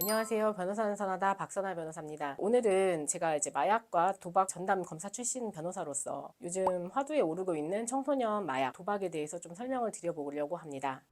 안녕하세요. 변호사는 선하다 박선아 변호사입니다. 오늘은 제가 이제 마약과 도박 전담 검사 출신 변호사로서 요즘 화두에 오르고 있는 청소년 마약, 도박에 대해서 좀 설명을 드려보려고 합니다.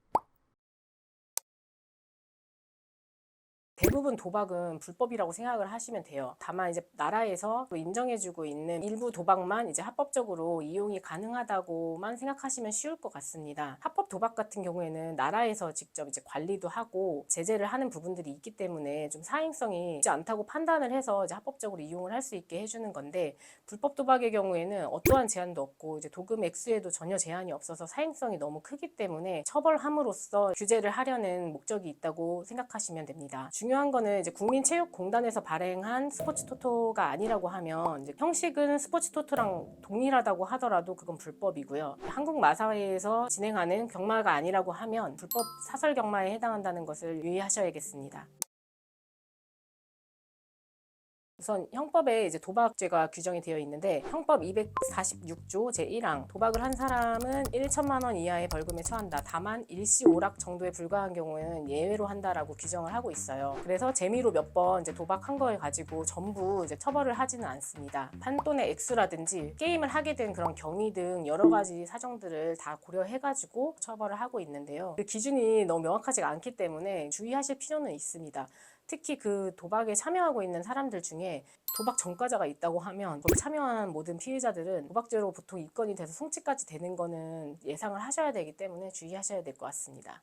대부분 도박은 불법이라고 생각을 하시면 돼요. 다만 이제 나라에서 인정해주고 있는 일부 도박만 이제 합법적으로 이용이 가능하다고만 생각하시면 쉬울 것 같습니다. 합법 도박 같은 경우에는 나라에서 직접 이제 관리도 하고 제재를 하는 부분들이 있기 때문에 좀 사행성이 있지 않다고 판단을 해서 이제 합법적으로 이용을 할 수 있게 해주는 건데, 불법 도박의 경우에는 어떠한 제한도 없고 이제 도금 액수에도 전혀 제한이 없어서 사행성이 너무 크기 때문에 처벌함으로써 규제를 하려는 목적이 있다고 생각하시면 됩니다. 중요한 거는 이제 국민체육공단에서 발행한 스포츠 토토가 아니라고 하면, 이제 형식은 스포츠 토토랑 동일하다고 하더라도 그건 불법이고요. 한국 마사회에서 진행하는 경마가 아니라고 하면 불법 사설 경마에 해당한다는 것을 유의하셔야겠습니다. 우선 형법에 이제 도박죄가 규정이 되어 있는데, 형법 246조 제1항 도박을 한 사람은 1천만 원 이하의 벌금에 처한다. 다만 일시 오락 정도에 불과한 경우에는 예외로 한다라고 규정을 하고 있어요. 그래서 재미로 몇 번 이제 도박한 거에 가지고 전부 이제 처벌을 하지는 않습니다. 판돈의 액수라든지 게임을 하게 된 그런 경위 등 여러 가지 사정들을 다 고려해가지고 처벌을 하고 있는데요. 그 기준이 너무 명확하지가 않기 때문에 주의하실 필요는 있습니다. 특히 그 도박에 참여하고 있는 사람들 중에 도박 전과자가 있다고 하면 거기 참여한 모든 피해자들은 도박죄로 보통 입건이 돼서 송치까지 되는 거는 예상을 하셔야 되기 때문에 주의하셔야 될 것 같습니다.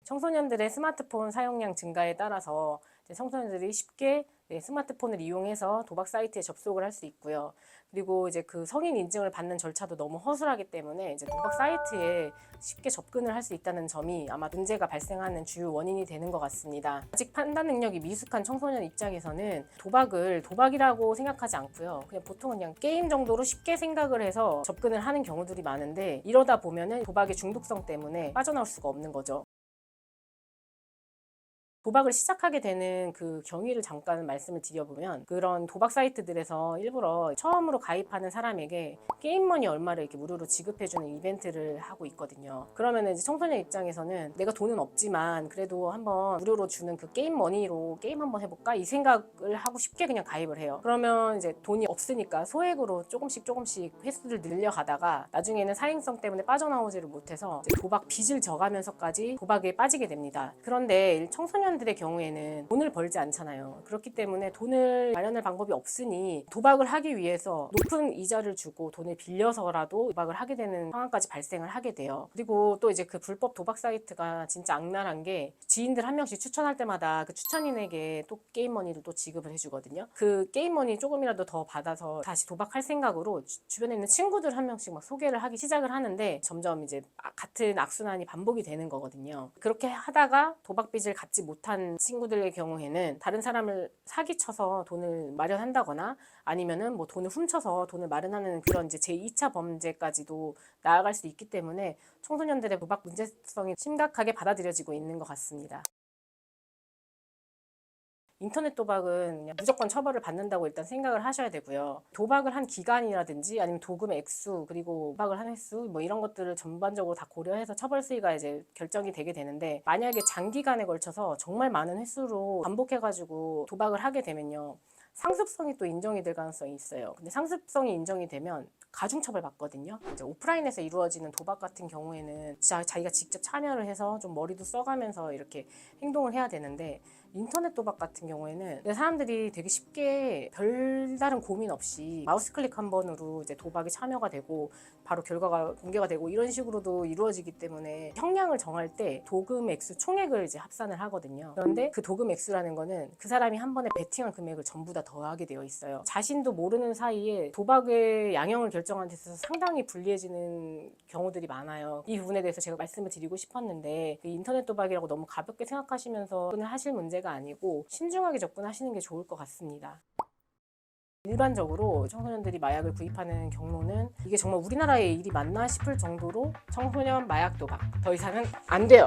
청소년들의 스마트폰 사용량 증가에 따라서 청소년들이 쉽게 스마트폰을 이용해서 도박 사이트에 접속을 할 수 있고요. 그리고 이제 그 성인 인증을 받는 절차도 너무 허술하기 때문에 이제 도박 사이트에 쉽게 접근을 할 수 있다는 점이 아마 문제가 발생하는 주요 원인이 되는 것 같습니다. 아직 판단 능력이 미숙한 청소년 입장에서는 도박을 도박이라고 생각하지 않고요. 그냥 보통은 그냥 게임 정도로 쉽게 생각을 해서 접근을 하는 경우들이 많은데, 이러다 보면은 도박의 중독성 때문에 빠져나올 수가 없는 거죠. 도박을 시작하게 되는 그 경위를 잠깐 말씀을 드려보면, 그런 도박 사이트들에서 일부러 처음으로 가입하는 사람에게 게임머니 얼마를 이렇게 무료로 지급해주는 이벤트를 하고 있거든요. 그러면 이제 청소년 입장에서는 내가 돈은 없지만 그래도 한번 무료로 주는 그 게임머니로 게임 한번 해볼까 이 생각을 하고 쉽게 그냥 가입을 해요. 그러면 이제 돈이 없으니까 소액으로 조금씩 횟수를 늘려가다가 나중에는 사행성 때문에 빠져나오지를 못해서 이제 도박 빚을 져가면서까지 도박에 빠지게 됩니다. 그런데 청소년 들의 경우에는 돈을 벌지 않잖아요. 그렇기 때문에 돈을 마련할 방법이 없으니 도박을 하기 위해서 높은 이자를 주고 돈을 빌려서라도 도박을 하게 되는 상황까지 발생을 하게 돼요. 그리고 또 이제 그 불법 도박 사이트가 진짜 악랄한 게, 지인들 한 명씩 추천할 때마다 그 추천인에게 또 게임머니를 또 지급을 해주거든요. 그 게임머니 조금이라도 더 받아서 다시 도박할 생각으로 주변에 있는 친구들 한 명씩 막 소개를 하기 시작을 하는데, 점점 이제 같은 악순환이 반복이 되는 거거든요. 그렇게 하다가 도박빚을 갚지 못한 친구들의 경우에는 다른 사람을 사기쳐서 돈을 마련한다거나 아니면은 뭐 돈을 훔쳐서 돈을 마련하는 그런 이제 제2차 범죄까지도 나아갈 수 있기 때문에 청소년들의 도박 문제성이 심각하게 받아들여지고 있는 것 같습니다. 인터넷 도박은 그냥 무조건 처벌을 받는다고 일단 생각을 하셔야 되고요. 도박을 한 기간이라든지 아니면 도금의 액수, 그리고 도박을 한 횟수 뭐 이런 것들을 전반적으로 다 고려해서 처벌 수위가 이제 결정이 되게 되는데, 만약에 장기간에 걸쳐서 정말 많은 횟수로 반복해가지고 도박을 하게 되면요, 상습성이 또 인정이 될 가능성이 있어요. 근데 상습성이 인정이 되면 가중처벌 받거든요. 이제 오프라인에서 이루어지는 도박 같은 경우에는 진짜 자기가 직접 참여를 해서 좀 머리도 써가면서 이렇게 행동을 해야 되는데, 인터넷 도박 같은 경우에는 사람들이 되게 쉽게 별다른 고민 없이 마우스 클릭 한 번으로 이제 도박에 참여가 되고 바로 결과가 공개가 되고 이런 식으로도 이루어지기 때문에, 형량을 정할 때 도금 액수 총액을 이제 합산을 하거든요. 그런데 그 도금 액수라는 거는 그 사람이 한 번에 베팅한 금액을 전부 다 더하게 되어 있어요. 자신도 모르는 사이에 도박의 양형을 결정하는 데 있어서 상당히 불리해지는 경우들이 많아요. 이 부분에 대해서 제가 말씀을 드리고 싶었는데, 그 인터넷 도박이라고 너무 가볍게 생각하시면서 접근을 하실 문제가 아니고 신중하게 접근하시는 게 좋을 것 같습니다. 일반적으로 청소년들이 마약을 구입하는 경로는 이게 정말 우리나라의 일이 맞나 싶을 정도로 청소년 마약 도박 더 이상은 안 돼요.